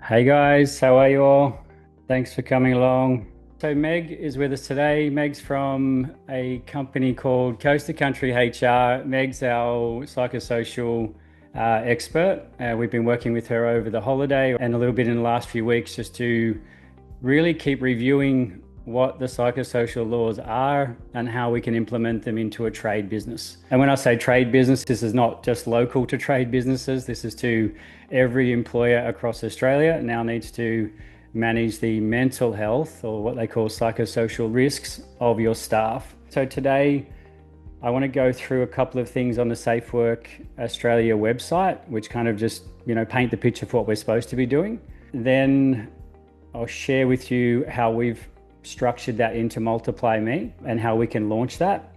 Hey guys, how are you all? Thanks for coming along. So Meg is with us today. Meg's from a company called Coast to Country HR. Meg's our psychosocial expert. We've been working with her over the holiday and a little bit in the last few weeks just to really keep reviewing what the psychosocial laws are and how we can implement them into a trade business. And when I say trade business, this is not just local to trade businesses. This is to every employer across Australia now needs to manage the mental health, or what they call psychosocial risks, of your staff. So today I want to go through a couple of things on the Safe Work Australia website, which kind of just, paint the picture for what we're supposed to be doing. Then I'll share with you how we've structured that into Multiply Me and how we can launch that.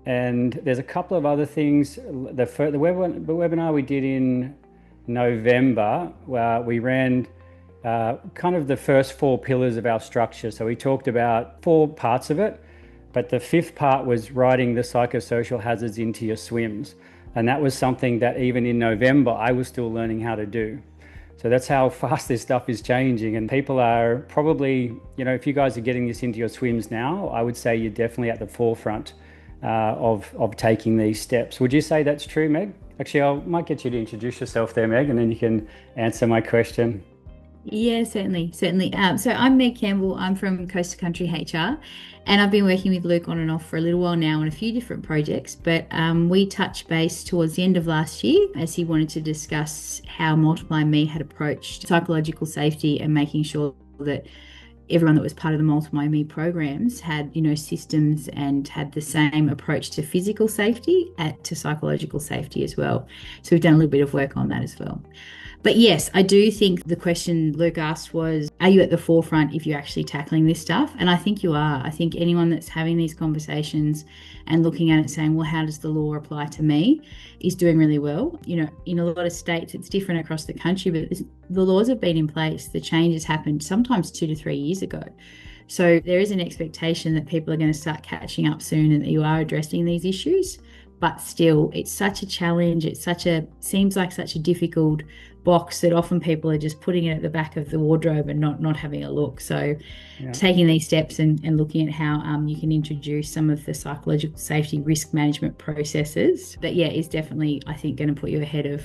And there's a couple of other things. The webinar we did in November, where we ran kind of the first four pillars of our structure. So we talked about four parts of it, but the fifth part was writing the psychosocial hazards into your SWMS. And that was something that even in November, I was still learning how to do. So that's how fast this stuff is changing. And people are probably, if you guys are getting this into your SWMS now, I would say you're definitely at the forefront of taking these steps. Would you say that's true, Meg? Actually, I might get you to introduce yourself there, Meg, and then you can answer my question. Yeah, certainly. So I'm Meg Campbell. I'm from Coast to Country HR, and I've been working with Luke on and off for a little while now on a few different projects. But we touched base towards the end of last year as he wanted to discuss how Multiply Me had approached psychological safety and making sure that everyone that was part of the Multiply Me programs had, systems and had the same approach to physical safety to psychological safety as well. So we've done a little bit of work on that as well. But yes, I do think the question Luke asked was, are you at the forefront if you're actually tackling this stuff? And I think you are. I think anyone that's having these conversations and looking at it saying, well, how does the law apply to me, is doing really well. In a lot of states, it's different across the country, but the laws have been in place. The change has happened sometimes 2 to 3 years ago. So there is an expectation that people are going to start catching up soon and that you are addressing these issues. But still, it's such a challenge. Seems like such a difficult box that often people are just putting it at the back of the wardrobe and not having a look. So taking these steps and looking at how you can introduce some of the psychological safety risk management processes, that is definitely, I think, going to put you ahead of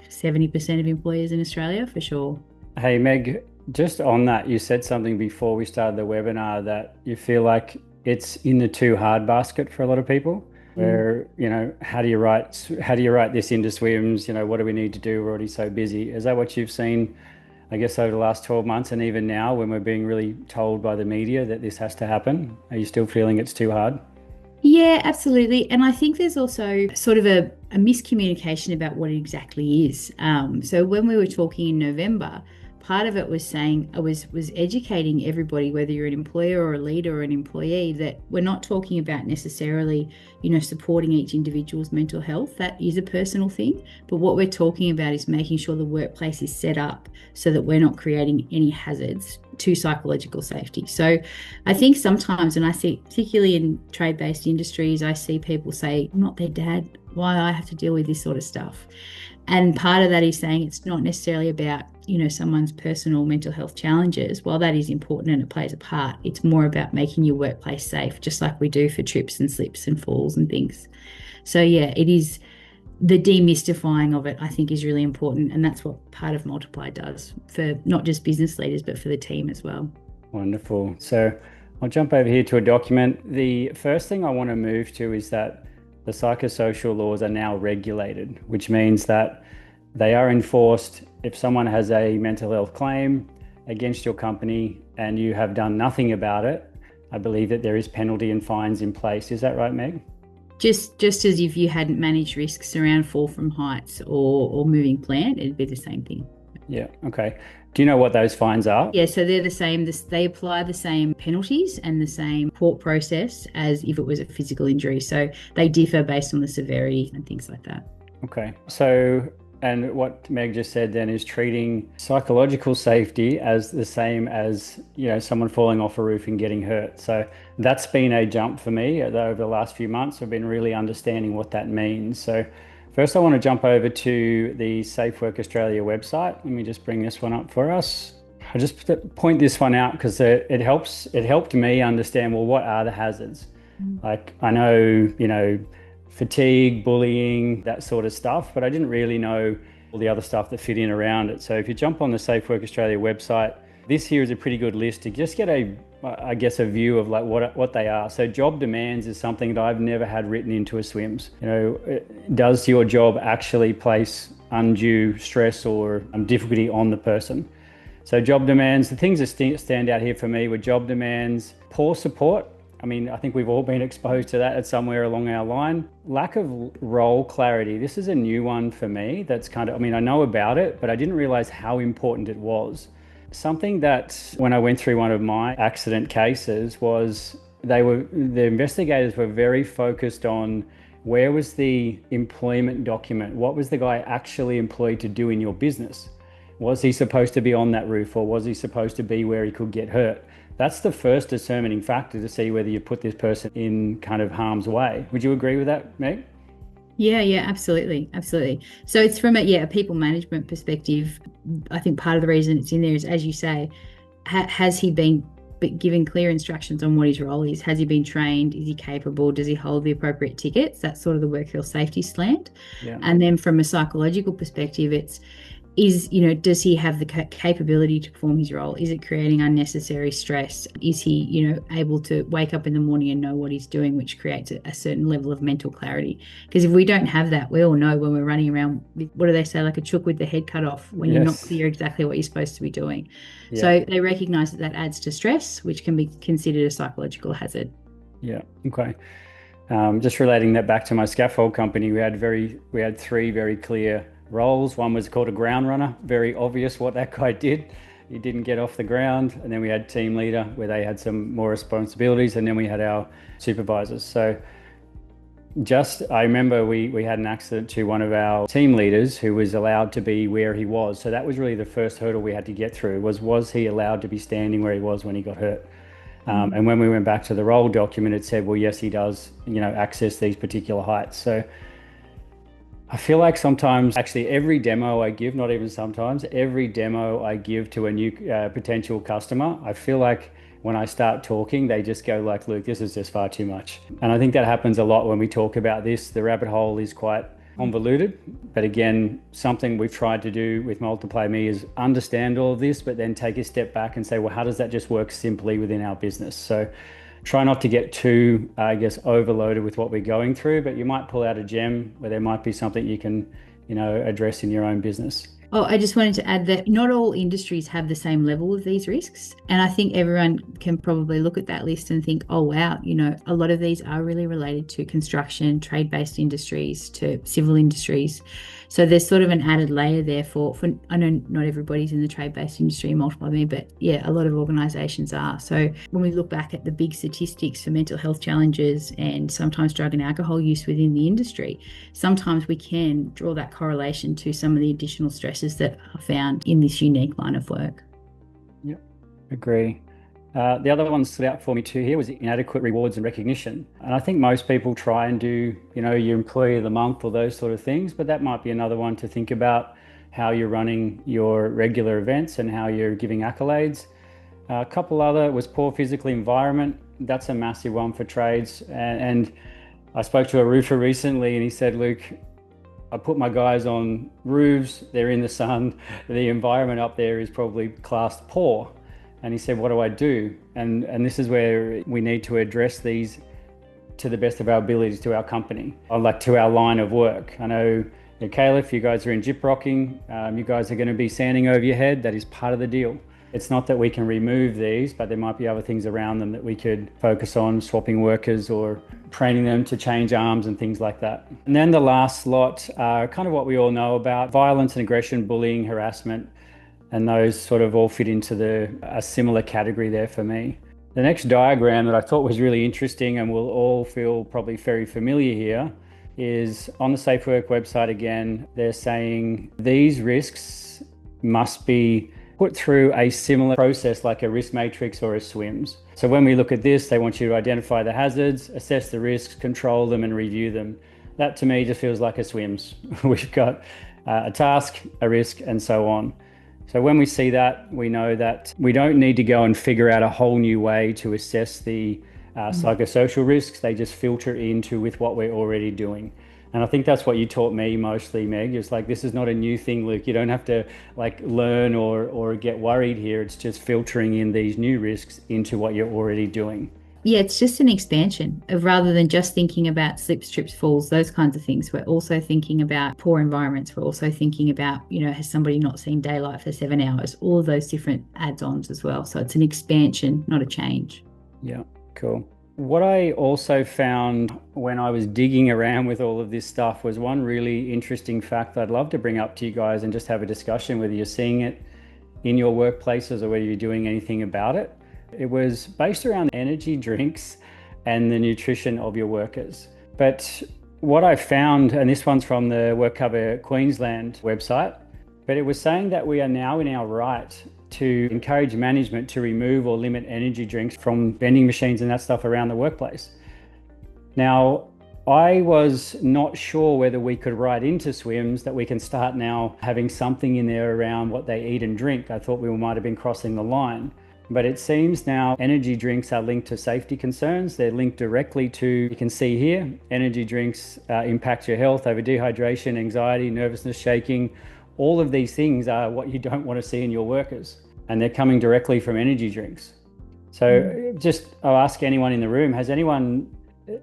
70% of employers in Australia for sure. Hey, Meg, just on that, you said something before we started the webinar that you feel like it's in the too hard basket for a lot of people. Where, how do you write this into SWMS? What do we need to do? We're already so busy. Is that what you've seen, I guess, over the last 12 months and even now when we're being really told by the media that this has to happen? Are you still feeling it's too hard? Yeah, absolutely. And I think there's also sort of a miscommunication about what it exactly is. So when we were talking in November, part of it was saying, was educating everybody, whether you're an employer or a leader or an employee, that we're not talking about necessarily, supporting each individual's mental health. That is a personal thing. But what we're talking about is making sure the workplace is set up so that we're not creating any hazards to psychological safety. So I think sometimes, and I see particularly in trade-based industries, I see people say, I'm not their dad, why I have to deal with this sort of stuff. And part of that is saying it's not necessarily about, someone's personal mental health challenges. While that is important and it plays a part, it's more about making your workplace safe, just like we do for trips and slips and falls and things. So it is, the demystifying of it, I think, is really important. And that's what part of Multiply does for not just business leaders, but for the team as well. Wonderful. So I'll jump over here to a document. The first thing I want to move to is that the psychosocial laws are now regulated, which means that they are enforced. If someone has a mental health claim against your company and you have done nothing about it, I believe that there is penalty and fines in place. Is that right, Meg? Just as if you hadn't managed risks around fall from heights or moving plant, it'd be the same thing. Yeah, okay. Do you know what those fines are? Yeah, so they're the same. They apply the same penalties and the same court process as if it was a physical injury. So they differ based on the severity and things like that. Okay. So, and what Meg just said then is treating psychological safety as the same as, someone falling off a roof and getting hurt. So that's been a jump for me over the last few months. I've been really understanding what that means. So First, I want to jump over to the Safe Work Australia website. Let me just bring this one up for us. I just point this one out because it helped me understand, well, what are the hazards? Like, I know, fatigue, bullying, that sort of stuff, but I didn't really know all the other stuff that fit in around it. So if you jump on the Safe Work Australia website, this here is a pretty good list to just get a view of like what they are. So job demands is something that I've never had written into a SWMS. Does your job actually place undue stress or difficulty on the person? So job demands, the things that stand out here for me were job demands, poor support. I mean, I think we've all been exposed to that at somewhere along our line. Lack of role clarity. This is a new one for me. That's I know about it, but I didn't realize how important it was. Something that when I went through one of my accident cases was the investigators were very focused on where was the employment document? What was the guy actually employed to do in your business? Was he supposed to be on that roof, or was he supposed to be where he could get hurt? That's the first determining factor to see whether you put this person in kind of harm's way. Would you agree with that, Meg? Yeah, absolutely. So it's from a people management perspective. I think part of the reason it's in there is, as you say, has he been given clear instructions on what his role is? Has he been trained? Is he capable? Does he hold the appropriate tickets? That's sort of the work health safety slant. Yeah. And then from a psychological perspective, does he have the capability to perform his role? Is it creating unnecessary stress? Is he, able to wake up in the morning and know what he's doing, which creates a certain level of mental clarity? Because if we don't have that, we all know when we're running around, what do they say, like a chook with the head cut off, when you're not clear exactly what you're supposed to be doing. Yeah. So they recognize that adds to stress, which can be considered a psychological hazard. Yeah, okay. Just relating that back to my scaffold company, we had three very clear roles. One was called a ground runner, very obvious what that guy did. He didn't get off the ground. And then we had team leader, where they had some more responsibilities. And then we had our supervisors. So I remember we had an accident to one of our team leaders who was allowed to be where he was. So that was really the first hurdle we had to get through, was he allowed to be standing where he was when he got hurt? And when we went back to the role document, it said, well, yes, he does, access these particular heights. So I feel like sometimes, actually every demo I give, not even sometimes, every demo I give to a new potential customer, I feel like when I start talking, they just go like, Luke, this is just far too much. And I think that happens a lot when we talk about this. The rabbit hole is quite convoluted. But again, something we've tried to do with Multiply Me is understand all of this, but then take a step back and say, well, how does that just work simply within our business? So try not to get too, overloaded with what we're going through, but you might pull out a gem where there might be something you can, address in your own business. Oh, I just wanted to add that not all industries have the same level of these risks. And I think everyone can probably look at that list and think, oh, wow, a lot of these are really related to construction, trade-based industries, to civil industries. So there's sort of an added layer there for I know not everybody's in the trade-based industry, Multiply Me, but yeah, a lot of organisations are. So when we look back at the big statistics for mental health challenges and sometimes drug and alcohol use within the industry, sometimes we can draw that correlation to some of the additional stresses that are found in this unique line of work. Yep, agree. The other one that stood out for me too here was inadequate rewards and recognition. And I think most people try and do, your employee of the month or those sort of things, but that might be another one to think about, how you're running your regular events and how you're giving accolades. A couple other was poor physical environment. That's a massive one for trades. And I spoke to a roofer recently and he said, Luke, I put my guys on roofs, they're in the sun, the environment up there is probably classed poor. And he said, what do I do? And this is where we need to address these to the best of our abilities to our company, or like to our line of work. I know, Caliph, you guys are in gyp rocking, you guys are going to be sanding over your head. That is part of the deal. It's not that we can remove these, but there might be other things around them that we could focus on, swapping workers or training them to change arms and things like that. And then the last lot are kind of what we all know about: violence and aggression, bullying, harassment. And those sort of all fit into a similar category there for me. The next diagram that I thought was really interesting and we'll all feel probably very familiar here is on the Safe Work website again. They're saying these risks must be put through a similar process like a risk matrix or a SWMS. So when we look at this, they want you to identify the hazards, assess the risks, control them and review them. that to me just feels like a SWMS. We've got a task, a risk, and so on. So when we see that, we know that we don't need to go and figure out a whole new way to assess the psychosocial risks. They just filter into with what we're already doing. And I think that's what you taught me mostly, Meg. It's like, this is not a new thing, Luke. You don't have to like learn or get worried here. It's just filtering in these new risks into what you're already doing. Yeah, it's just an expansion of, rather than just thinking about slips, trips, falls, those kinds of things. We're also thinking about poor environments. We're also thinking about, has somebody not seen daylight for 7 hours? All of those different add-ons as well. So it's an expansion, not a change. Yeah, cool. What I also found when I was digging around with all of this stuff was one really interesting fact that I'd love to bring up to you guys and just have a discussion whether you're seeing it in your workplaces or whether you're doing anything about it. It was based around energy drinks and the nutrition of your workers. But what I found, and this one's from the WorkCover Queensland website, but it was saying that we are now in our right to encourage management to remove or limit energy drinks from vending machines and that stuff around the workplace. Now, I was not sure whether we could write into SWMS that we can start now having something in there around what they eat and drink. I thought we might have been crossing the line. But it seems now energy drinks are linked to safety concerns. They're linked directly to, you can see here, energy drinks impact your health over dehydration, anxiety, nervousness, shaking. All of these things are what you don't want to see in your workers, and they're coming directly from energy drinks. So just, I'll ask anyone in the room, has anyone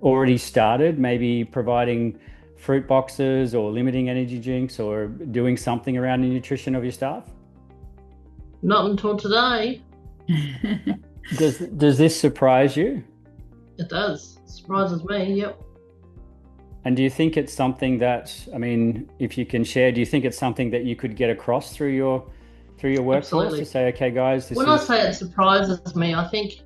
already started maybe providing fruit boxes or limiting energy drinks or doing something around the nutrition of your staff? Not until today. Does this surprise you? It does. It surprises me, yep. And do you think it's something that, I mean, if you can share, do you think it's something that you could get across through your workforce? Absolutely. To say, okay, guys, when I say it surprises me, I think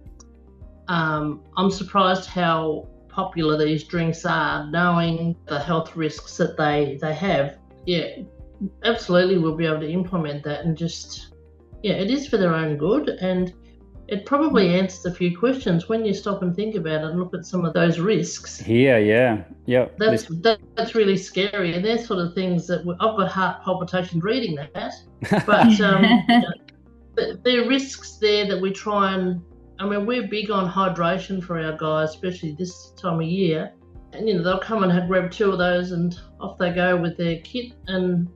I'm surprised how popular these drinks are, knowing the health risks that they have. Yeah, absolutely, we'll be able to implement that and just, yeah, it is for their own good, and it probably answers a few questions when you stop and think about it and look at some of those risks. Yeah. That's really scary, and they're sort of things that I've got heart palpitations reading that. But there are risks there that we try and, I mean, we're big on hydration for our guys, especially this time of year. And they'll come and grab 2 of those, and off they go with their kit, and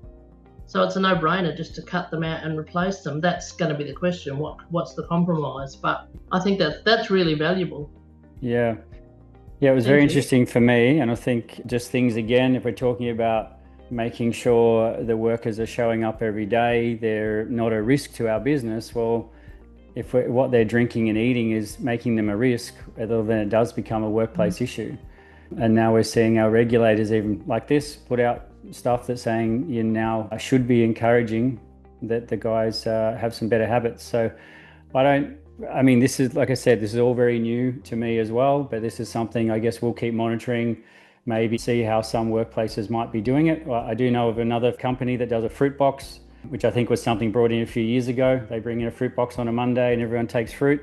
so it's a no-brainer just to cut them out and replace them. That's going to be the question. What's the compromise? But I think that's really valuable. Yeah, it was very interesting for me. And I think just things, again, if we're talking about making sure the workers are showing up every day, they're not a risk to our business. Well, if what they're drinking and eating is making them a risk, then it does become a workplace issue. And now we're seeing our regulators, even like this, put out stuff that's saying you now should be encouraging that the guys have some better habits. So this is, like I said, this is all very new to me as well, but this is something I guess we'll keep monitoring, maybe see how some workplaces might be doing it. Well, I do know of another company that does a fruit box, which I think was something brought in a few years ago. They bring in a fruit box on a Monday and everyone takes fruit.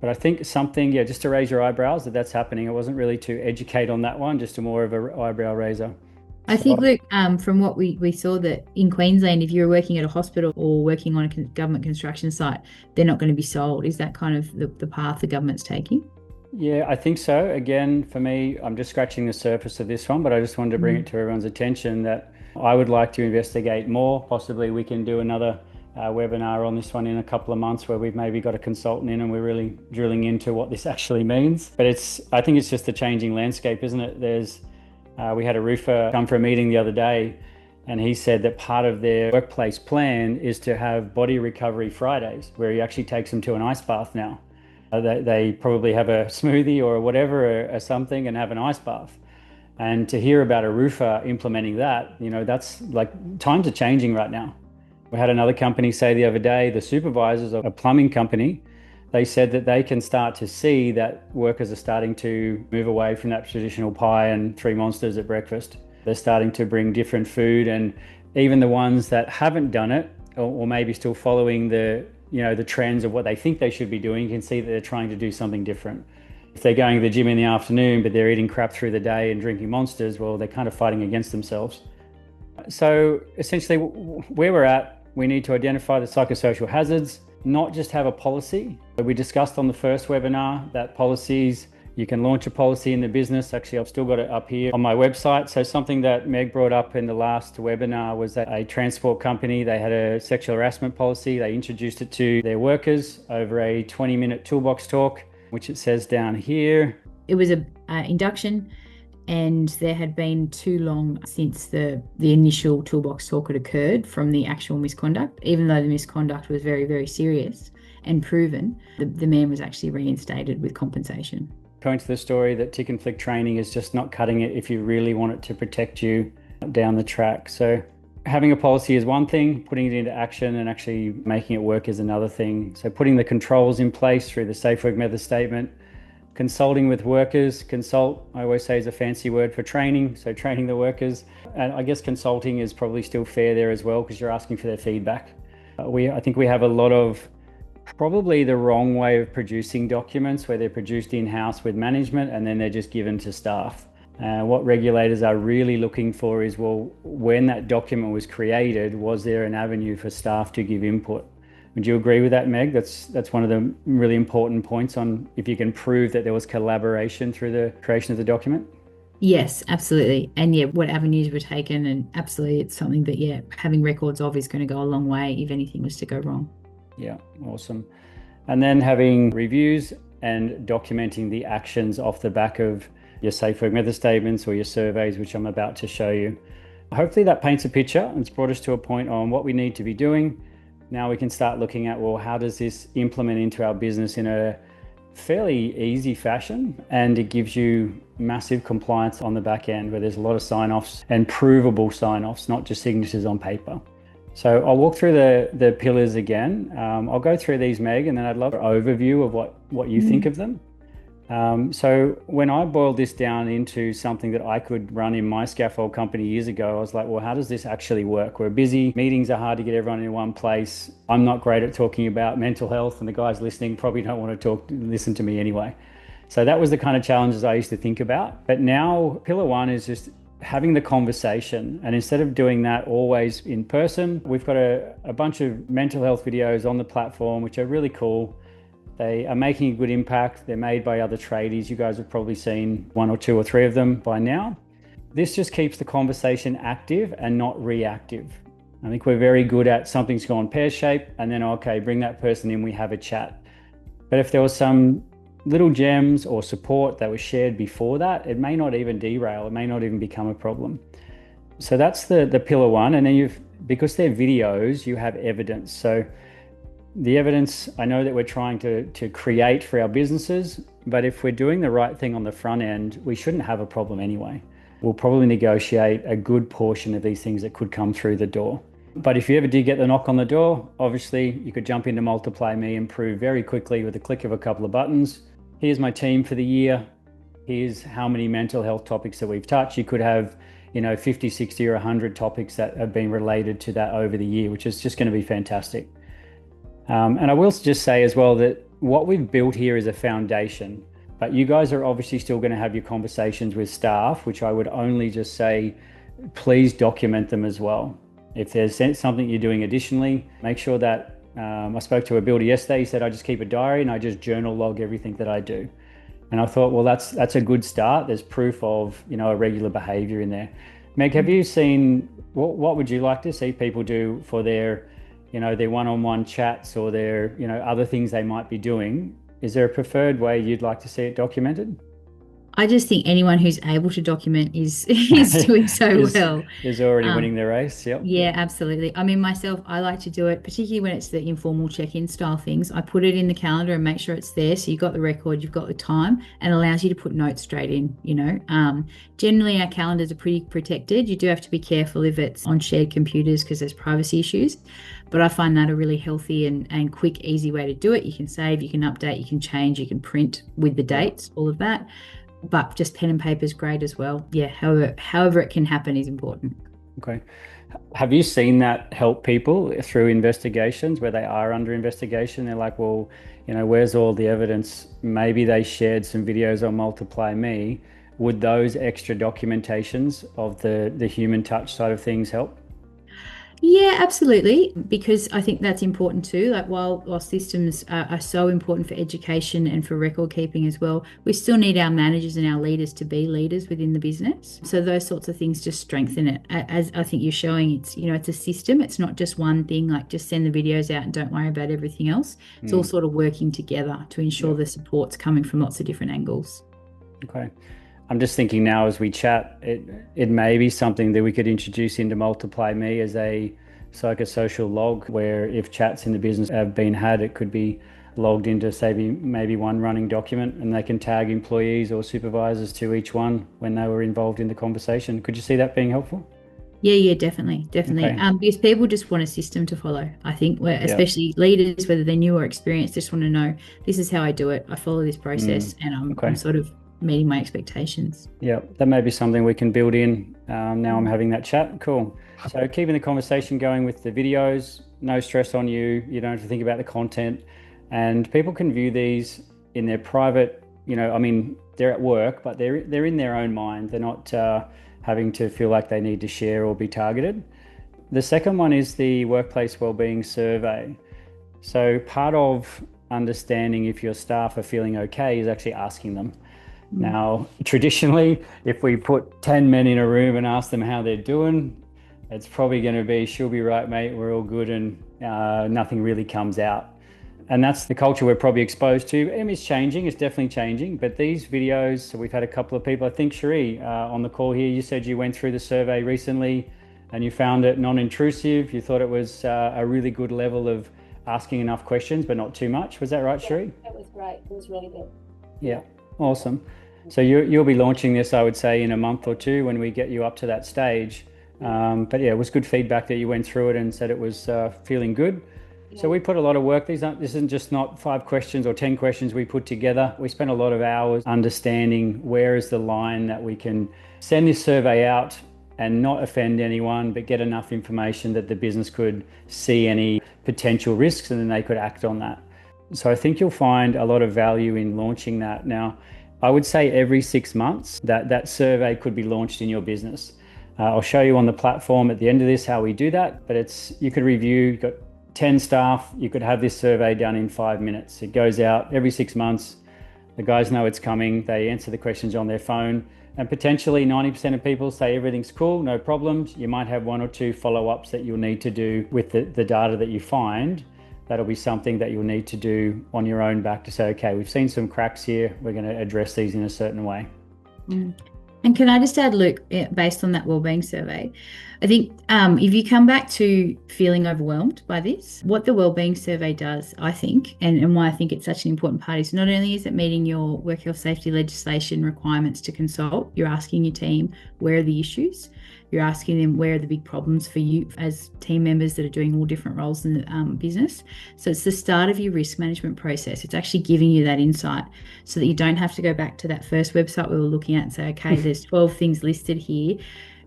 But I think something, just to raise your eyebrows that's happening. It wasn't really to educate on that one, just a more of a eyebrow raiser. I think, Luke, from what we saw, that in Queensland, if you're working at a hospital or working on a government construction site, they're not going to be sold. Is that kind of the path the government's taking? Yeah, I think so. Again, for me, I'm just scratching the surface of this one, but I just wanted to bring it to everyone's attention that I would like to investigate more. Possibly we can do another webinar on this one in a couple of months where we've maybe got a consultant in and we're really drilling into what this actually means. But I think it's just a changing landscape, isn't it? We had a roofer come for a meeting the other day, and he said that part of their workplace plan is to have body recovery Fridays, where he actually takes them to an ice bath now. They probably have a smoothie or whatever or something and have an ice bath. And to hear about a roofer implementing that, that's like, times are changing right now. We had another company say the other day, the supervisors of a plumbing company, they said that they can start to see that workers are starting to move away from that traditional pie and 3 monsters at breakfast. They're starting to bring different food, and even the ones that haven't done it or maybe still following the trends of what they think they should be doing, you can see that they're trying to do something different. If they're going to the gym in the afternoon, but they're eating crap through the day and drinking Monsters, well, they're kind of fighting against themselves. So essentially where we're at, we need to identify the psychosocial hazards, not just have a policy. We discussed on the first webinar that policies, you can launch a policy in the business. Actually, I've still got it up here on my website. So something that Meg brought up in the last webinar was that a transport company, they had a sexual harassment policy. They introduced it to their workers over a 20-minute toolbox talk, which it says down here. It was an induction, and there had been too long since the initial toolbox talk had occurred from the actual misconduct. Even though the misconduct was very, very serious and proven, the man was actually reinstated with compensation. Going to the story that tick and flick training is just not cutting it if you really want it to protect you down the track. So having a policy is one thing, putting it into action and actually making it work is another thing. So putting the controls in place through the safe work method statement, consulting with workers. Consult, I always say, is a fancy word for training. So training the workers. And I guess consulting is probably still fair there as well because you're asking for their feedback. I think we have a lot of probably the wrong way of producing documents where they're produced in-house with management and then they're just given to staff. What regulators are really looking for is, well, when that document was created, was there an avenue for staff to give input? Would you agree with that, Meg? That's one of the really important points on if you can prove that there was collaboration through the creation of the document. Yes, absolutely. And yeah, what avenues were taken, and absolutely it's something that, having records of is going to go a long way if anything was to go wrong. Yeah, awesome. And then having reviews and documenting the actions off the back of your safe work method statements or your surveys, which I'm about to show you. Hopefully that paints a picture and it's brought us to a point on what we need to be doing. Now we can start looking at, well, how does this implement into our business in a fairly easy fashion? And it gives you massive compliance on the back end where there's a lot of sign-offs and provable sign-offs, not just signatures on paper. So I'll walk through the pillars again. I'll go through these, Meg, and then I'd love an overview of what you think of them. So when I boiled this down into something that I could run in my scaffold company years ago, I was like, well, how does this actually work? We're busy. Meetings are hard to get everyone in one place. I'm not great at talking about mental health, and the guys listening probably don't want to listen to me anyway. So that was the kind of challenges I used to think about. But now pillar one is just having the conversation. And instead of doing that always in person, we've got a bunch of mental health videos on the platform, which are really cool. They are making a good impact. They're made by other tradies. You guys have probably seen 1 or 2 or 3 of them by now. This just keeps the conversation active and not reactive. I think we're very good at something's gone pear-shaped and then, okay, bring that person in, we have a chat. But if there was some little gems or support that was shared before that, it may not even derail, it may not even become a problem. So that's the pillar one. And then because they're videos, you have evidence. So the evidence, I know that we're trying to create for our businesses, but if we're doing the right thing on the front end, we shouldn't have a problem anyway. We'll probably negotiate a good portion of these things that could come through the door. But if you ever did get the knock on the door, obviously you could jump into Multiply Me and prove very quickly with a click of a couple of buttons. Here's my team for the year. Here's how many mental health topics that we've touched. You could have, 50, 60 or 100 topics that have been related to that over the year, which is just going to be fantastic. And I will just say as well that what we've built here is a foundation, but you guys are obviously still going to have your conversations with staff, which I would only just say, please document them as well. If there's something you're doing additionally, make sure that I spoke to a builder yesterday. He said, I just keep a diary and I just journal log everything that I do. And I thought, well, that's a good start. There's proof of, a regular behavior in there. Meg, have you seen, what would you like to see people do for their one-on-one chats or their, other things they might be doing? Is there a preferred way you'd like to see it documented? I just think anyone who's able to document is doing so well. Is already winning the race. Yep. Yeah, absolutely. I mean, myself, I like to do it, particularly when it's the informal check-in style things. I put it in the calendar and make sure it's there. So you've got the record, you've got the time, and allows you to put notes straight in, Generally, our calendars are pretty protected. You do have to be careful if it's on shared computers because there's privacy issues. But I find that a really healthy and quick, easy way to do it. You can save, you can update, you can change, you can print with the dates, all of that. But just pen and paper is great as well. Yeah, however it can happen is important. Okay. Have you seen that help people through investigations where they are under investigation? They're like, well, where's all the evidence? Maybe they shared some videos on Multiply Me. Would those extra documentations of the human touch side of things help? Yeah, absolutely. Because I think that's important too. Like while systems are so important for education and for record keeping as well, we still need our managers and our leaders to be leaders within the business. So those sorts of things just strengthen it. As I think you're showing, it's a system. It's not just one thing, like just send the videos out and don't worry about everything else. It's all sort of working together to ensure the support's coming from lots of different angles. Okay. I'm just thinking now as we chat, it may be something that we could introduce into Multiply Me as a psychosocial log, where if chats in the business have been had, it could be logged into, say, maybe one running document, and they can tag employees or supervisors to each one when they were involved in the conversation. Could you see that being helpful? Yeah, definitely. Okay. Because people just want a system to follow. I think, especially leaders, whether they're new or experienced, just want to know, this is how I do it. I follow this process, and I'm sort of meeting my expectations. Yeah, that may be something we can build in. Now I'm having that chat. Cool. So keeping the conversation going with the videos, no stress on you. You don't have to think about the content, and people can view these in their private. They're at work, but they're in their own mind. They're not having to feel like they need to share or be targeted. The second one is the workplace wellbeing survey. So part of understanding if your staff are feeling okay is actually asking them. Now, traditionally, if we put 10 men in a room and ask them how they're doing, it's probably going to be, she'll be right, mate, we're all good, and nothing really comes out. And that's the culture we're probably exposed to. It's changing, it's definitely changing, but these videos, so we've had a couple of people, I think Cherie, on the call here, you said you went through the survey recently and you found it non-intrusive. You thought it was a really good level of asking enough questions, but not too much. Was that right, Cherie? That was great. It was really good. Yeah, awesome. So you'll be launching this, I would say, in a month or two when we get you up to that stage. But yeah, it was good feedback that you went through it and said it was feeling good. Yeah. So we put a lot of work. This isn't just not 5 questions or 10 questions we put together. We spent a lot of hours understanding where is the line that we can send this survey out and not offend anyone, but get enough information that the business could see any potential risks and then they could act on that. So I think you'll find a lot of value in launching that. Now, I would say every 6 months that survey could be launched in your business. I'll show you on the platform at the end of this how we do that, but you could review, you've got 10 staff, you could have this survey done in 5 minutes. It goes out every 6 months. The guys know it's coming. They answer the questions on their phone, and potentially 90% of people say everything's cool, no problems. You might have 1 or 2 follow-ups that you'll need to do with the data that you find. That'll be something that you'll need to do on your own back to say, okay, we've seen some cracks here. We're going to address these in a certain way. And can I just add, Luke, based on that wellbeing survey, I think if you come back to feeling overwhelmed by this, what the wellbeing survey does, I think, and why I think it's such an important part is not only is it meeting your work health safety legislation requirements to consult, you're asking your team, where are the issues? You're asking them where are the big problems for you as team members that are doing all different roles in the business. So it's the start of your risk management process. It's actually giving you that insight so that you don't have to go back to that first website we were looking at and say, okay, there's 12 things listed here.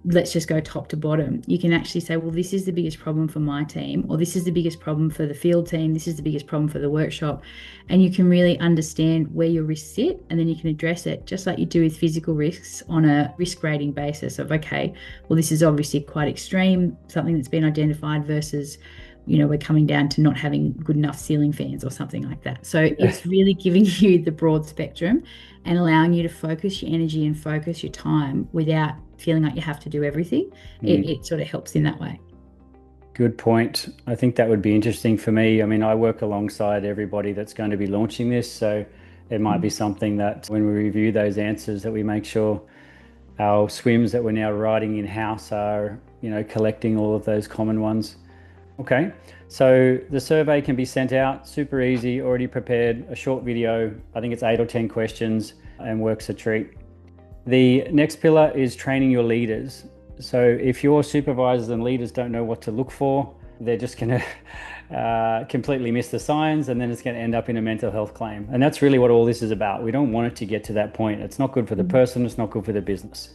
Let's just go top to bottom. You can actually say, well, this is the biggest problem for my team, or this is the biggest problem for the field team. This is the biggest problem for the workshop. And you can really understand where your risks sit, and then you can address it just like you do with physical risks on a risk rating basis of, okay, well, this is obviously quite extreme, something that's been identified versus, we're coming down to not having good enough ceiling fans or something like that. So it's really giving you the broad spectrum and allowing you to focus your energy and focus your time without feeling like you have to do everything. It sort of helps in that way. Good point. I think that would be interesting for me. I mean, I work alongside everybody that's going to be launching this, so it might be something that when we review those answers that we make sure our SWMS that we're now writing in-house are, collecting all of those common ones. Okay, so the survey can be sent out, super easy, already prepared, a short video. I think it's 8 or 10 questions and works a treat. The next pillar is training your leaders. So if your supervisors and leaders don't know what to look for, they're just going to completely miss the signs, and then it's going to end up in a mental health claim. And that's really what all this is about. We don't want it to get to that point. It's not good for the person, it's not good for the business.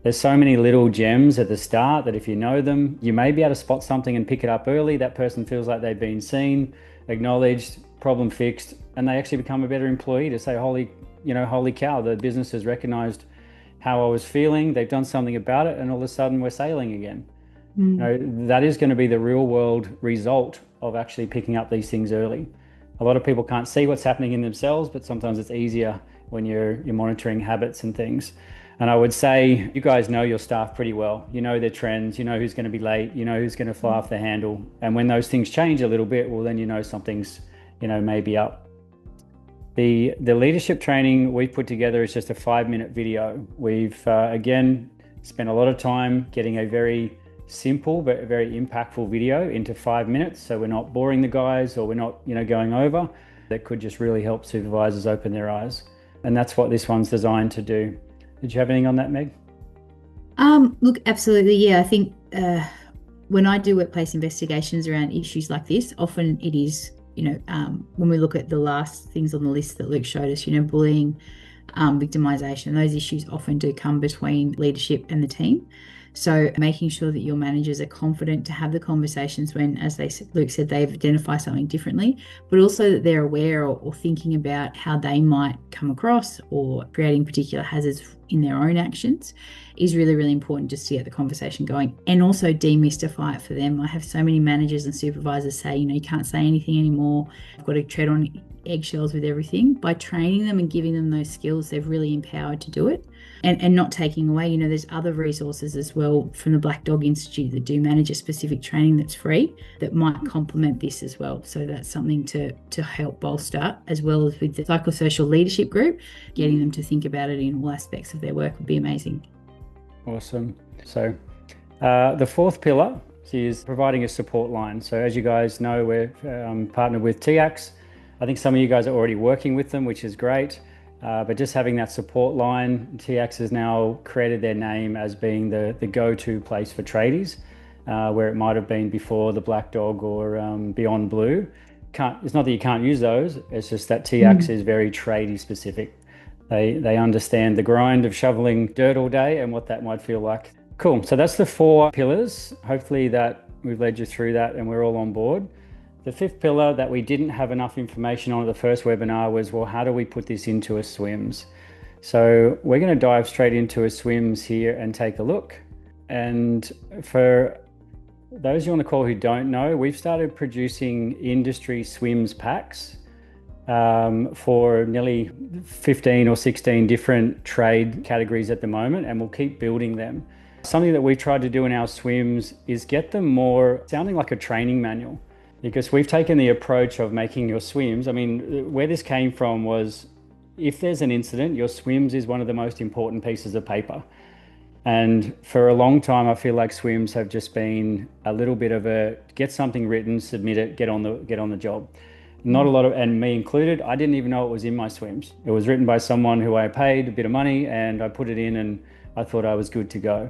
There's so many little gems at the start that if you know them, you may be able to spot something and pick it up early. That person feels like they've been seen, acknowledged, problem fixed, and they actually become a better employee to say, holy cow, the business has recognized how I was feeling, they've done something about it, and all of a sudden we're sailing again. That is going to be the real world result of actually picking up these things early. A lot of people can't see what's happening in themselves, but sometimes it's easier when you're monitoring habits and things. And I would say you guys know your staff pretty well. You know their trends, you know who's going to be late, you know who's going to fly off the handle. And when those things change a little bit, well, then you know something's, maybe up. The leadership training we put together is just a 5-minute video. We've, again, spent a lot of time getting a very simple but very impactful video into 5 minutes, so we're not boring the guys or we're not going over. That could just really help supervisors open their eyes, and that's what this one's designed to do. Did you have anything on that, Meg? Look, absolutely, yeah. I think when I do workplace investigations around issues like this, often it is when we look at the last things on the list that Luke showed us, bullying, victimization, those issues often do come between leadership and the team. So making sure that your managers are confident to have the conversations when, as Luke said, they've identified something differently, but also that they're aware or thinking about how they might come across or creating particular hazards in their own actions is really, really important, just to get the conversation going and also demystify it for them. I have so many managers and supervisors say, you can't say anything anymore. I've got to tread on eggshells with everything. By training them and giving them those skills, they've really empowered to do it. And not taking away, there's other resources as well from the Black Dog Institute that do manager specific training that's free that might complement this as well. So that's something to help bolster, as well as with the psychosocial leadership group, getting them to think about it in all aspects of their work would be amazing. Awesome. So the fourth pillar is providing a support line. So as you guys know, we're partnered with TIACS. I think some of you guys are already working with them, which is great. But just having that support line, TIACS has now created their name as being the go-to place for tradies, where it might have been before the Black Dog or Beyond Blue. It's not that you can't use those, it's just that TIACS is very tradie specific. They understand the grind of shoveling dirt all day and what that might feel like. Cool, so that's the 4 pillars. Hopefully that we've led you through that and we're all on board. The 5th pillar that we didn't have enough information on at the first webinar was, well, how do we put this into a SWMS? So we're going to dive straight into a SWMS here and take a look. And for those of you on the call who don't know, we've started producing industry SWMS packs for nearly 15 or 16 different trade categories at the moment, and we'll keep building them. Something that we've tried to do in our SWMS is get them more sounding like a training manual. Because we've taken the approach of making your SWMS, where this came from was, if there's an incident, your SWMS is one of the most important pieces of paper. And for a long time, I feel like SWMS have just been a little bit of a, get something written, submit it, get on the job. Not a lot of, and me included, I didn't even know it was in my SWMS. It was written by someone who I paid a bit of money and I put it in and I thought I was good to go.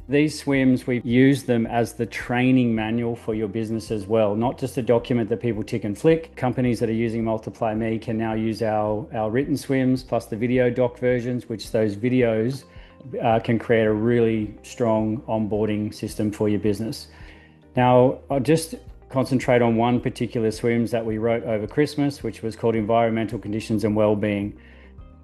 These SWMS, we've used them as the training manual for your business as well, not just a document that people tick and flick. Companies that are using Multiply Me can now use our written SWMS plus the video doc versions, which those videos can create a really strong onboarding system for your business. Now, I'll just concentrate on one particular SWMS that we wrote over Christmas, which was called Environmental Conditions and Wellbeing.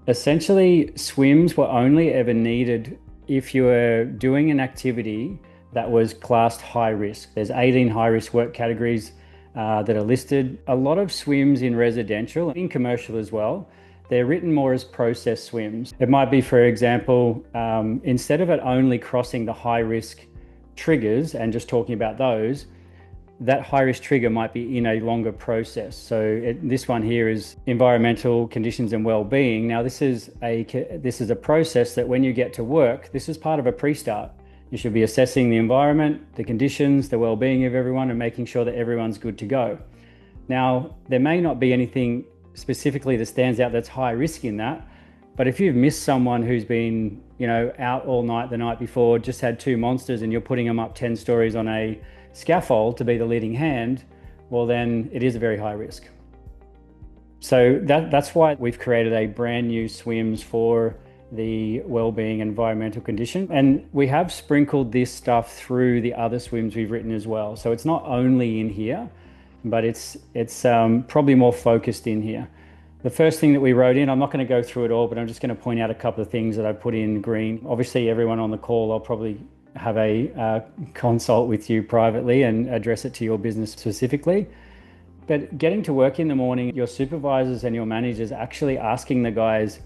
Essentially, SWMS were only ever needed if you were doing an activity that was classed high risk. There's 18 high risk work categories that are listed. A lot of SWMS in residential, in commercial as well, they're written more as process SWMS. It might be, for example, instead of it only crossing the high risk triggers and just talking about those, that high risk trigger might be in a longer process. So this one here is environmental conditions and well-being. Now this is a process that when you get to work, this is part of a pre-start. You should be assessing the environment, the conditions, the well-being of everyone, and making sure that everyone's good to go. Now, there may not be anything specifically that stands out that's high risk in that, but if you've missed someone who's been, out all night the night before, just had 2 monsters and you're putting them up 10 stories on a scaffold to be the leading hand, well then it is a very high risk. So that's why we've created a brand new SWMS for the wellbeing and environmental condition. And we have sprinkled this stuff through the other SWMS we've written as well. So it's not only in here, but it's probably more focused in here. The first thing that we wrote in, I'm not going to go through it all, but I'm just going to point out a couple of things that I put in green. Obviously, everyone on the call, I'll probably have a consult with you privately and address it to your business specifically. But getting to work in the morning, your supervisors and your managers actually asking the guys,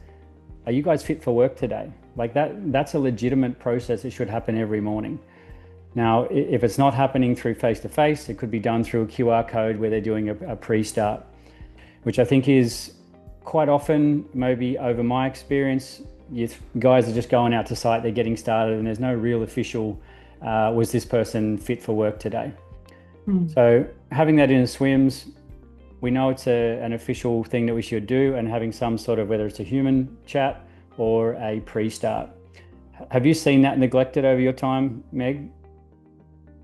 are you guys fit for work today? Like that's a legitimate process. It should happen every morning. Now, if it's not happening through face-to-face, it could be done through a QR code where they're doing a pre-start, which I think is quite often, maybe over my experience, guys are just going out to site, they're getting started, and there's no real official, was this person fit for work today? So having that in the SWMS, we know it's an official thing that we should do, and having some sort of, whether it's a human chat or a pre-start. Have you seen that neglected over your time, Meg?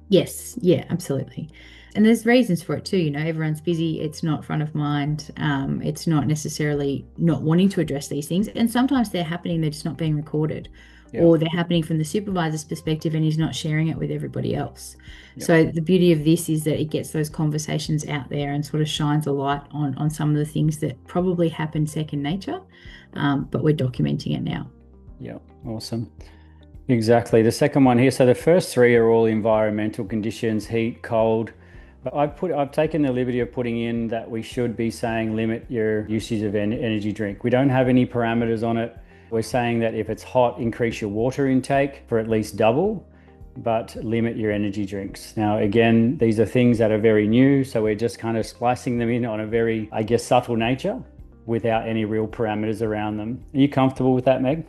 Yes, yeah, absolutely. And there's reasons for it too. Everyone's busy. It's not front of mind. It's not necessarily not wanting to address these things. And sometimes they're happening, they're just not being recorded. Yep. Or they're happening from the supervisor's perspective and he's not sharing it with everybody else. Yep. So the beauty of this is that it gets those conversations out there and sort of shines a light on some of the things that probably happen second nature, but we're documenting it now. Yeah, awesome. Exactly. The second one here, so the first three are all environmental conditions, heat, cold. But I've taken the liberty of putting in that we should be saying limit your usage of energy drink. We don't have any parameters on it. We're saying that if it's hot, increase your water intake for at least double, but limit your energy drinks. Now, again, these are things that are very new, so we're just kind of splicing them in on a very, I guess, subtle nature without any real parameters around them. Are you comfortable with that, Meg?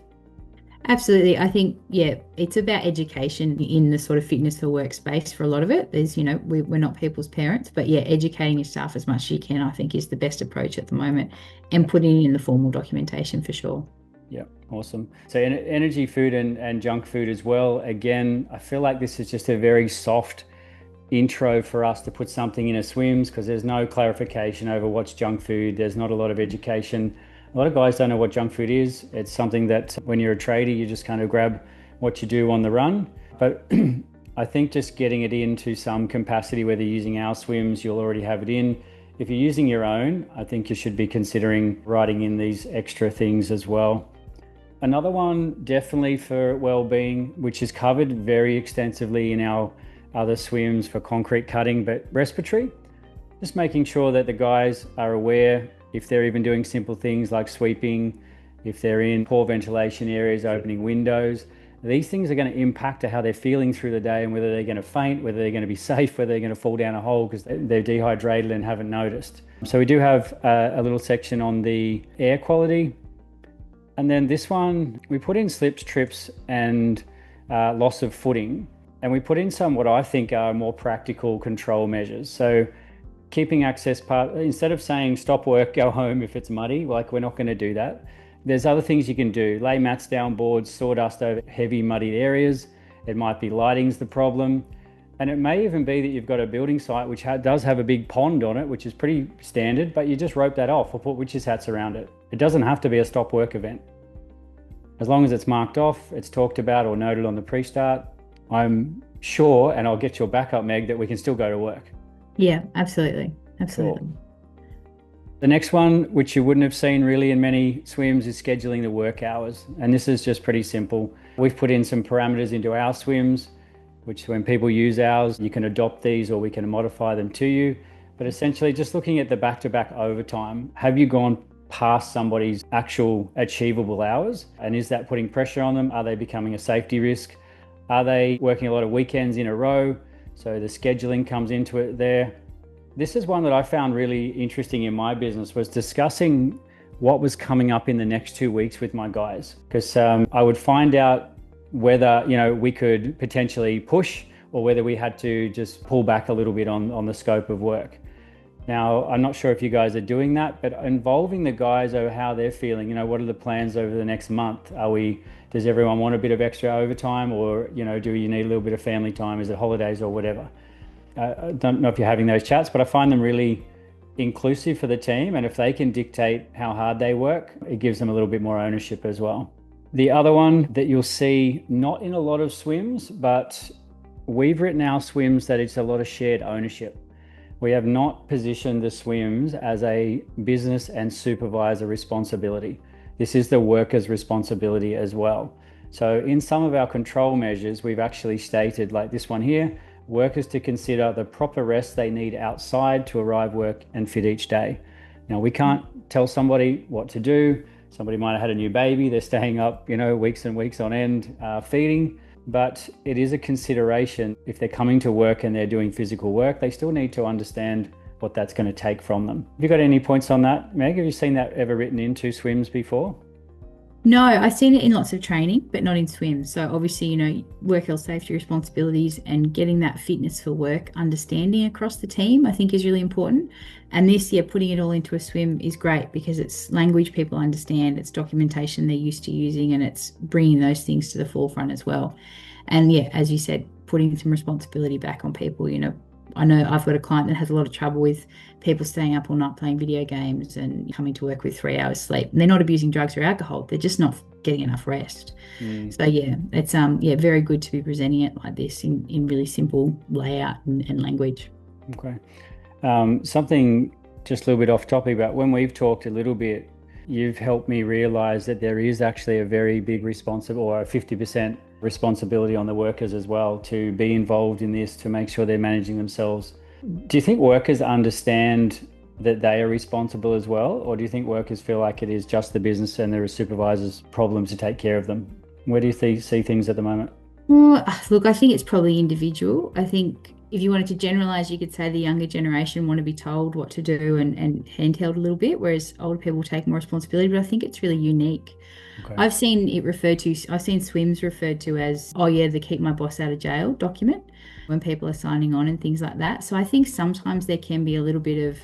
Absolutely. I think, yeah, it's about education in the sort of fitness for work space for a lot of it. There's, we're not people's parents, but yeah, educating your staff as much as you can, I think, is the best approach at the moment, and putting in the formal documentation for sure. Yeah, awesome. So energy food and junk food as well. Again, I feel like this is just a very soft intro for us to put something in a SWMS because there's no clarification over what's junk food. There's not a lot of education. A lot of guys don't know what junk food is. It's something that when you're a trader, you just kind of grab what you do on the run. But I think just getting it into some capacity, whether you're using our SWMS, you'll already have it in. If you're using your own, I think you should be considering writing in these extra things as well. Another one definitely for well-being, which is covered very extensively in our other SWMS for concrete cutting, but respiratory, just making sure that the guys are aware if they're even doing simple things like sweeping, if they're in poor ventilation areas, opening windows. These things are going to impact how they're feeling through the day and whether they're going to faint, whether they're going to be safe, whether they're going to fall down a hole because they're dehydrated and haven't noticed. So we do have a little section on the air quality. And then this one, we put in slips, trips, and loss of footing. And we put in some what I think are more practical control measures. So keeping access instead of saying stop work, go home if it's muddy, like we're not going to do that. There's other things you can do. Lay mats down, boards, sawdust over heavy muddied areas. It might be lighting's the problem. And it may even be that you've got a building site which does have a big pond on it, which is pretty standard, but you just rope that off or put witches hats around it. It doesn't have to be a stop work event. As long as it's marked off, it's talked about or noted on the pre-start, I'm sure, and I'll get your backup, Meg, that we can still go to work. Yeah, absolutely. Absolutely. Cool. The next one, which you wouldn't have seen really in many SWMS, is scheduling the work hours. And this is just pretty simple. We've put in some parameters into our SWMS, which when people use ours, you can adopt these or we can modify them to you. But essentially just looking at the back-to-back overtime, have you gone past somebody's actual achievable hours? And is that putting pressure on them? Are they becoming a safety risk? Are they working a lot of weekends in a row? So the scheduling comes into it there. This is one that I found really interesting in my business, was discussing what was coming up in the next 2 weeks with my guys. Because I would find out whether, we could potentially push or whether we had to just pull back a little bit on the scope of work. Now, I'm not sure if you guys are doing that, but involving the guys over how they're feeling, what are the plans over the next month? Does everyone want a bit of extra overtime or, do you need a little bit of family time? Is it holidays or whatever? I don't know if you're having those chats, but I find them really inclusive for the team. And if they can dictate how hard they work, it gives them a little bit more ownership as well. The other one that you'll see, not in a lot of SWMS, but we've written our SWMS that it's a lot of shared ownership. we have not positioned the SWMS as a business and supervisor responsibility. This is the worker's responsibility as well. So in some of our control measures, we've actually stated, like this one here, workers to consider the proper rest they need outside to arrive, work and fit each day. Now, we can't tell somebody what to do. Somebody might have had a new baby, they're staying up, weeks and weeks on end feeding. But it is a consideration. If they're coming to work and they're doing physical work, they still need to understand what that's going to take from them. Have you got any points on that, Meg? Have you seen that ever written into SWMS before? No, I've seen it in lots of training, but not in SWMS. So obviously, work health safety responsibilities and getting that fitness for work understanding across the team, I think is really important. And this, putting it all into a SWM is great because it's language people understand, it's documentation they're used to using, and it's bringing those things to the forefront as well. And as you said, putting some responsibility back on people. I know I've got a client that has a lot of trouble with people staying up all night playing video games and coming to work with 3 hours sleep. And they're not abusing drugs or alcohol, they're just not getting enough rest. So it's very good to be presenting it like this in really simple layout and language. Okay. Something just a little bit off topic, but when we've talked a little bit, you've helped me realize that there is actually a very big responsibility, or a 50% responsibility on the workers as well, to be involved in this, to make sure they're managing themselves. Do you think workers understand that they are responsible as well? Or do you think workers feel like it is just the business and there are supervisors' problem to take care of them? Where do you see things at the moment? Well, look, I think it's probably individual. I think if you wanted to generalize, you could say the younger generation want to be told what to do and handheld a little bit, whereas older people take more responsibility. But I think it's really unique. Okay. I've seen SWMS referred to as, the keep my boss out of jail document when people are signing on and things like that. So I think sometimes there can be a little bit of,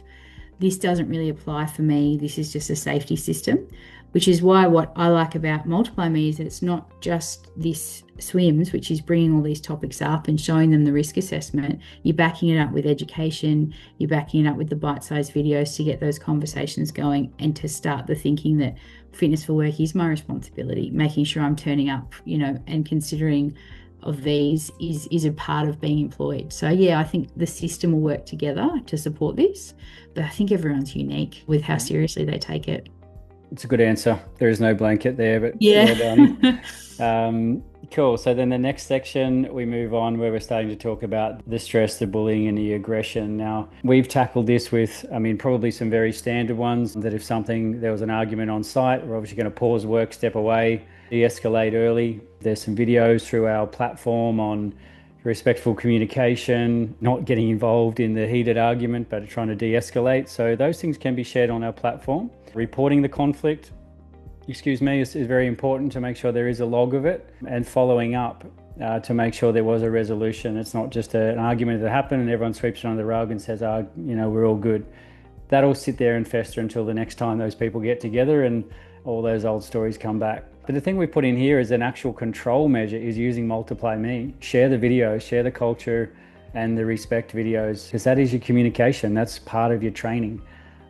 this doesn't really apply for me, this is just a safety system, which is why what I like about Multiply Me is that it's not just this SWMS, which is bringing all these topics up and showing them the risk assessment. You're backing it up with education, you're backing it up with the bite-sized videos to get those conversations going and to start the thinking that fitness for work is my responsibility, making sure I'm turning up, and considering of these is a part of being employed. So I think the system will work together to support this, but I think everyone's unique with how seriously they take it. It's a good answer. There is no blanket there, but cool. So then the next section, we move on where we're starting to talk about the stress, the bullying and the aggression. Now, we've tackled this with, probably some very standard ones, that if there was an argument on site, we're obviously going to pause work, step away, de-escalate early. There's some videos through our platform on respectful communication, not getting involved in the heated argument, but trying to de-escalate. So those things can be shared on our platform. Reporting the conflict, is very important to make sure there is a log of it, and following up to make sure there was a resolution. It's not just an argument that happened and everyone sweeps it under the rug and says, we're all good. That'll sit there and fester until the next time those people get together and all those old stories come back. But the thing we put in here is an actual control measure is using Multiply Me. Share the videos, share the culture and the respect videos, because that is your communication. That's part of your training.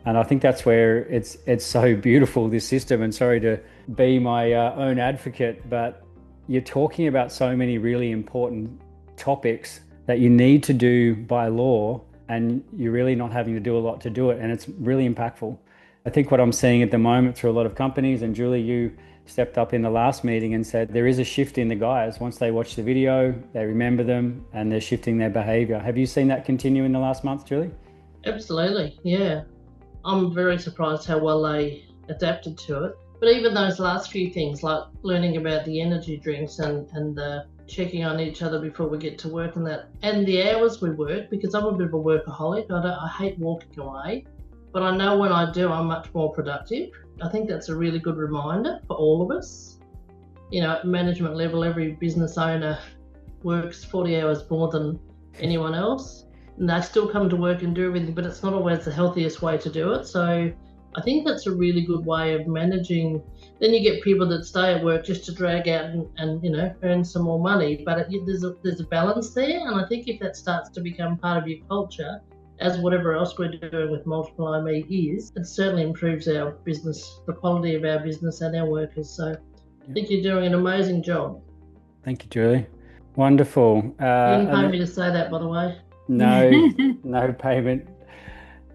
And I think that's where it's so beautiful, this system. And sorry to be my own advocate, but you're talking about so many really important topics that you need to do by law, and you're really not having to do a lot to do it. And it's really impactful. I think what I'm seeing at the moment through a lot of companies, and Julie, you stepped up in the last meeting and said there is a shift in the guys. Once they watch the video, they remember them and they're shifting their behavior. Have you seen that continue in the last month, Julie? Absolutely, yeah. I'm very surprised how well they adapted to it. But even those last few things, like learning about the energy drinks and the checking on each other before we get to work and that, and the hours we work, because I'm a bit of a workaholic. I hate walking away, but I know when I do, I'm much more productive. I think that's a really good reminder for all of us. At management level, every business owner works 40 hours more than anyone else. And they still come to work and do everything, but it's not always the healthiest way to do it. So I think that's a really good way of managing. Then you get people that stay at work just to drag out and earn some more money. But there's a balance there. And I think if that starts to become part of your culture, as whatever else we're doing with Multiply Me is, it certainly improves our business, the quality of our business and our workers. So I think you're doing an amazing job. Thank you, Julie. Wonderful. You didn't pay me to say that, by the way. No payment.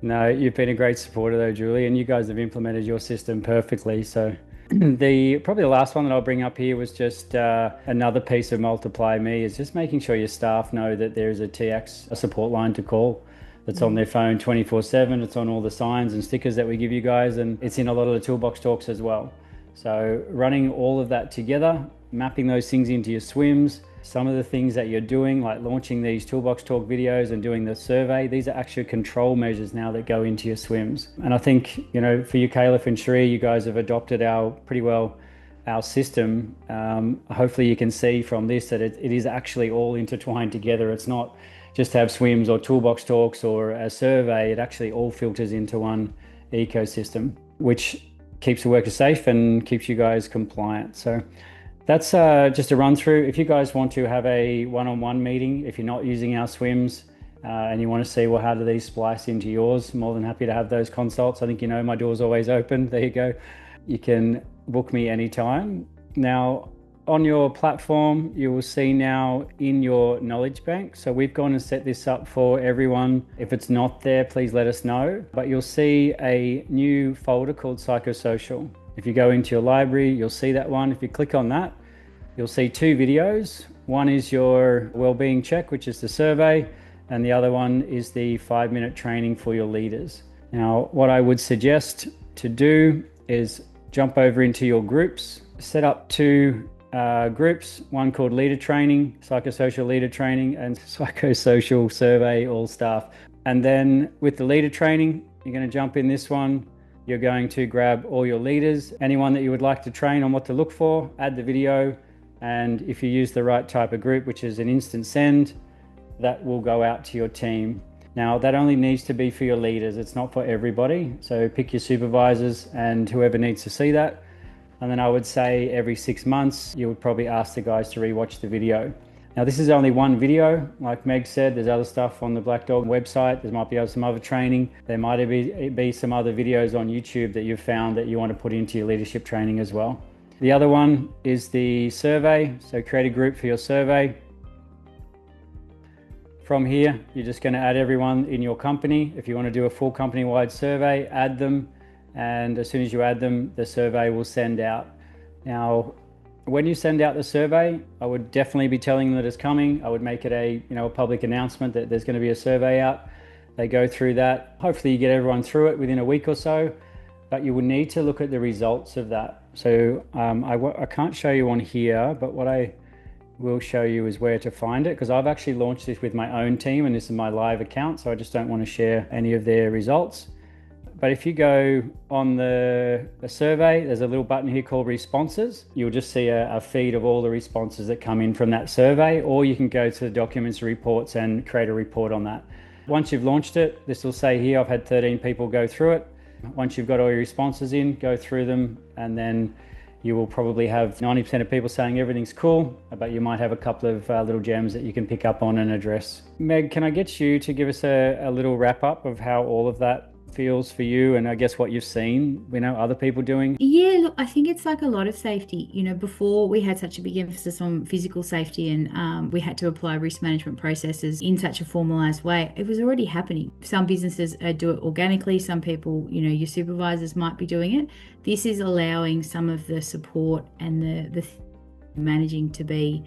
No, you've been a great supporter though, Julie, and you guys have implemented your system perfectly. So probably the last one that I'll bring up here was just another piece of Multiply Me is just making sure your staff know that there's a TIACS, a support line to call that's on their phone 24/7. It's on all the signs and stickers that we give you guys, and it's in a lot of the toolbox talks as well. So running all of that together, mapping those things into your SWMS, some of the things that you're doing, like launching these toolbox talk videos and doing the survey, these are actual control measures now that go into your SWMS. And I think, you know, for you, Caliph and Sheree, you guys have adopted our system. Hopefully you can see from this that it is actually all intertwined together. It's not just to have SWMS or toolbox talks or a survey. It actually all filters into one ecosystem, which keeps the worker safe and keeps you guys compliant. So that's just a run through. If you guys want to have a one-on-one meeting, if you're not using our SWMS and you want to see, well, how do these splice into yours, more than happy to have those consults. I think, you know, my door's always open. There you go. You can book me anytime. Now, on your platform, you will see now in your knowledge bank. So we've gone and set this up for everyone. If it's not there, please let us know. But you'll see a new folder called Psychosocial. If you go into your library, you'll see that one. If you click on that, you'll see two videos. One is your wellbeing check, which is the survey, and the other one is the 5-minute training for your leaders. Now, what I would suggest to do is jump over into your groups, set up two groups, one called leader training, psychosocial leader training, and psychosocial survey all staff. And then with the leader training, you're going to jump in this one. You're going to grab all your leaders, anyone that you would like to train on what to look for, add the video, and if you use the right type of group, which is an instant send, that will go out to your team. Now, that only needs to be for your leaders. It's not for everybody. So pick your supervisors and whoever needs to see that. And then I would say every 6 months, you would probably ask the guys to rewatch the video. Now, this is only one video. Like Meg said, there's other stuff on the Black Dog website. There might be some other training. There might be some other videos on YouTube that you've found that you want to put into your leadership training as well. The other one is the survey. So create a group for your survey. From here, you're just going to add everyone in your company. If you want to do a full company-wide survey, add them. And as soon as you add them, the survey will send out. Now, when you send out the survey, I would definitely be telling them that it's coming. I would make it a public announcement that there's going to be a survey out. They go through that. Hopefully you get everyone through it within a week or so, but you will need to look at the results of that. So I can't show you on here, but what I will show you is where to find it, because I've actually launched this with my own team and this is my live account, so I just don't want to share any of their results. But if you go on the survey, there's a little button here called responses. You'll just see a feed of all the responses that come in from that survey, or you can go to the documents and reports and create a report on that. Once you've launched it, this will say here, I've had 13 people go through it. Once you've got all your responses in, go through them, and then you will probably have 90% of people saying everything's cool, but you might have a couple of little gems that you can pick up on and address. Meg, can I get you to give us a little wrap up of how all of that feels for you, and I guess what you've seen, other people doing? Yeah, look, I think it's like a lot of safety. Before we had such a big emphasis on physical safety and we had to apply risk management processes in such a formalized way. It was already happening. Some businesses do it organically. Some people, your supervisors might be doing it. This is allowing some of the support and the managing to be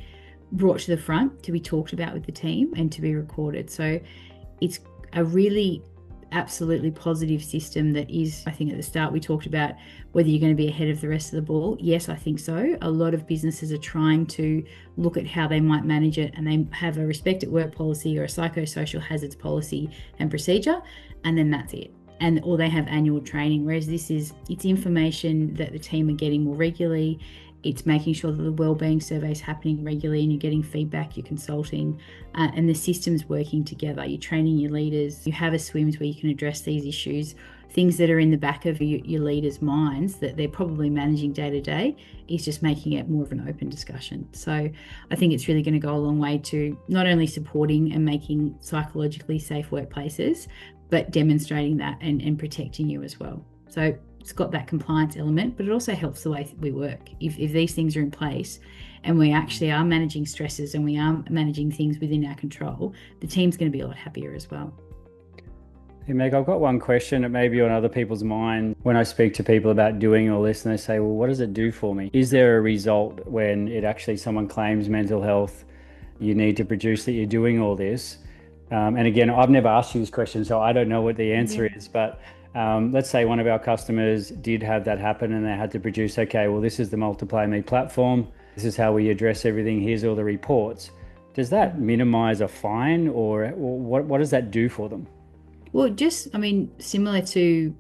brought to the front, to be talked about with the team and to be recorded. So it's a really absolutely positive system that is, I think at the start we talked about whether you're going to be ahead of the rest of the ball. Yes, I think so. A lot of businesses are trying to look at how they might manage it, and they have a respect at work policy or a psychosocial hazards policy and procedure, and then that's it. Or they have annual training, whereas it's information that the team are getting more regularly. It's making sure that the wellbeing survey is happening regularly and you're getting feedback, you're consulting, and the system's working together. You're training your leaders. You have a SWMS where you can address these issues, things that are in the back of your leaders' minds that they're probably managing day to day. Is just making it more of an open discussion. So I think it's really going to go a long way to not only supporting and making psychologically safe workplaces, but demonstrating that and protecting you as well. So it's got that compliance element, but it also helps the way we work. If these things are in place and we actually are managing stresses and we are managing things within our control, the team's going to be a lot happier as well. Hey Meg, I've got one question that may be on other people's mind when I speak to people about doing all this and they say, well, what does it do for me? Is there a result when it actually someone claims mental health, you need to produce that you're doing all this? And again, I've never asked you this question, so I don't know what the answer is, but let's say one of our customers did have that happen and they had to produce, okay, well, this is the Multiply Me platform. This is how we address everything. Here's all the reports. Does that minimize a fine or what does that do for them? Well, similar to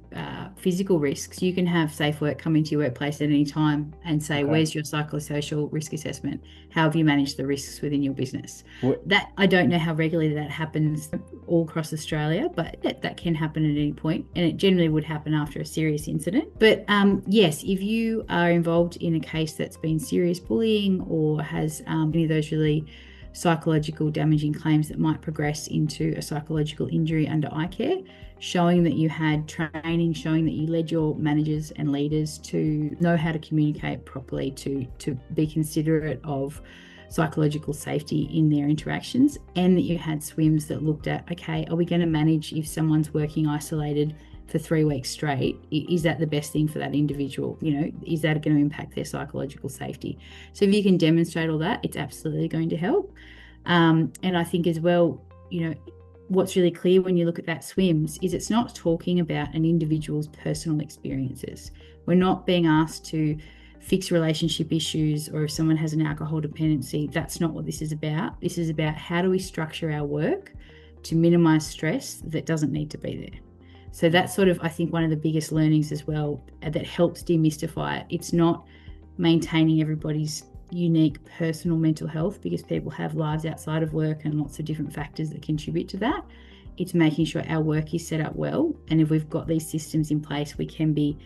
physical risks, you can have Safe Work come into your workplace at any time and say, where's your psychosocial risk assessment? How have you managed the risks within your business? That I don't know how regularly that happens all across Australia, but that can happen at any point, and it generally would happen after a serious incident. But yes, if you are involved in a case that's been serious bullying or has any of those really psychological damaging claims that might progress into a psychological injury under iCare, showing that you had training, showing that you led your managers and leaders to know how to communicate properly, to be considerate of psychological safety in their interactions, and that you had SWMS that looked at, okay, are we going to manage if someone's working isolated for 3 weeks straight? Is that the best thing for that individual? Is that going to impact their psychological safety? So if you can demonstrate all that, it's absolutely going to help. And I think as well, what's really clear when you look at that SWMS is it's not talking about an individual's personal experiences. We're not being asked to fix relationship issues, or if someone has an alcohol dependency. That's not what this is about. This is about how do we structure our work to minimize stress that doesn't need to be there. So that's sort of, I think, one of the biggest learnings as well that helps demystify it. It's not maintaining everybody's unique personal mental health, because people have lives outside of work and lots of different factors that contribute to that. It's making sure our work is set up well. And if we've got these systems in place, we can be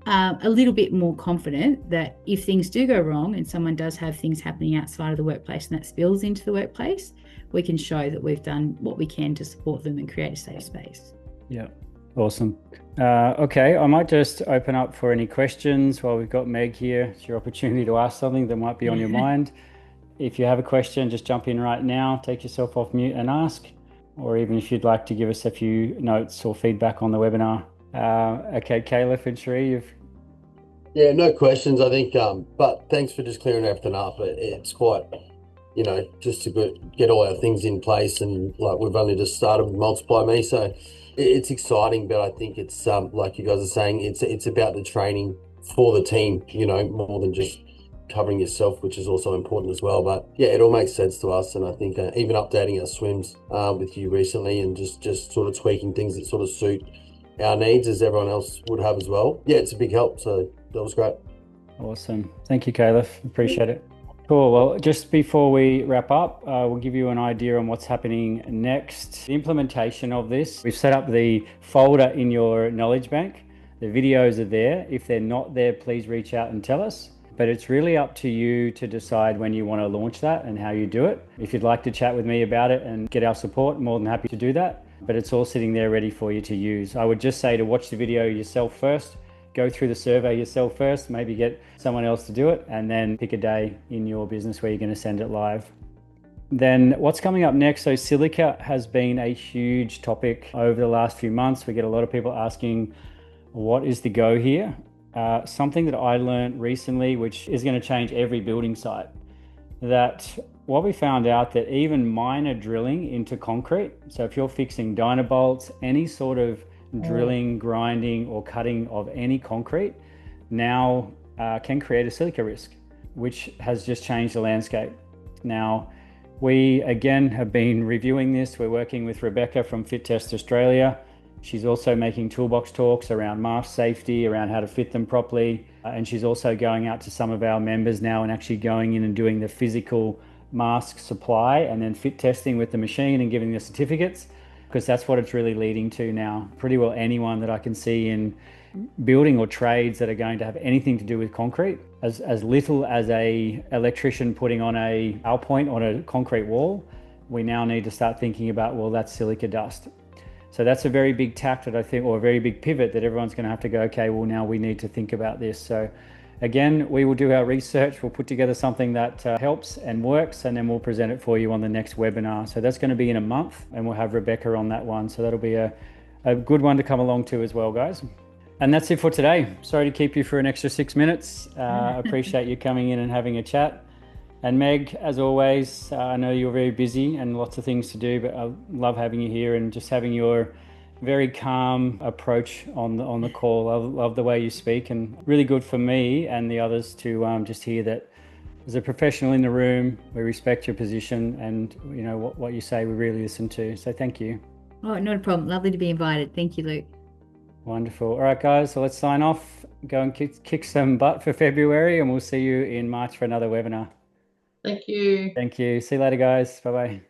a little bit more confident that if things do go wrong and someone does have things happening outside of the workplace and that spills into the workplace, we can show that we've done what we can to support them and create a safe space. Yeah, awesome. Okay, I might just open up for any questions while we've got Meg here. It's your opportunity to ask something that might be on your mind. If you have a question, just jump in right now, take yourself off mute and ask, or even if you'd like to give us a few notes or feedback on the webinar. Okay, Caliph and Sheree, Yeah, no questions, I think, but thanks for just clearing everything up. It's quite, just to get all our things in place, and like we've only just started with Multiply Me, so it's exciting, but I think it's like you guys are saying, it's about the training for the team, more than just covering yourself, which is also important as well. But yeah, it all makes sense to us, and I think even updating our SWMS with you recently and just sort of tweaking things that sort of suit our needs as everyone else would have as well. Yeah, it's a big help, so that was great. Awesome. Thank you, Caliph. Appreciate it. Cool. Well, just before we wrap up, we'll give you an idea on what's happening next. The implementation of this, we've set up the folder in your knowledge bank. The videos are there. If they're not there, please reach out and tell us. But it's really up to you to decide when you want to launch that and how you do it. If you'd like to chat with me about it and get our support, more than happy to do that. But it's all sitting there ready for you to use. I would just say to watch the video yourself first. Go through the survey yourself first, maybe get someone else to do it, and then pick a day in your business where you're going to send it live. Then what's coming up next? So silica has been a huge topic over the last few months. We get a lot of people asking, what is the go here? Something that I learned recently, which is going to change every building site, that what we found out that even minor drilling into concrete, so if you're fixing dynabolts, any sort of drilling, grinding or cutting of any concrete now can create a silica risk, which has just changed the landscape. Now, we again have been reviewing this. We're working with Rebecca from Fit Test Australia. She's also making toolbox talks around mask safety, around how to fit them properly. And she's also going out to some of our members now and actually going in and doing the physical mask supply and then fit testing with the machine and giving the certificates, because that's what it's really leading to now. Pretty well anyone that I can see in building or trades that are going to have anything to do with concrete, as little as a electrician putting on a power point on a concrete wall, we now need to start thinking about, well, that's silica dust. So that's a very big tack that I think, or a very big pivot that everyone's going to have to go, okay, well, now we need to think about this. So again, we will do our research. We'll put together something that helps and works, and then we'll present it for you on the next webinar. So that's going to be in a month, and we'll have Rebecca on that one. So that'll be a a good one to come along to as well, guys. And that's it for today. Sorry to keep you for an extra 6 minutes. Appreciate you coming in and having a chat. And Meg, as always, I know you're very busy and lots of things to do, but I love having you here and just having your very calm approach on the call. I love the way you speak, and really good for me and the others to just hear that as a professional in the room, we respect your position, and you know what you say we really listen to. So thank you. Oh, not a problem. Lovely to be invited. Thank you, Luke. Wonderful. All right, guys, so let's sign off. Go and kick some butt for February, and we'll see you in March for another webinar. Thank you. Thank you. See you later, guys. Bye-bye.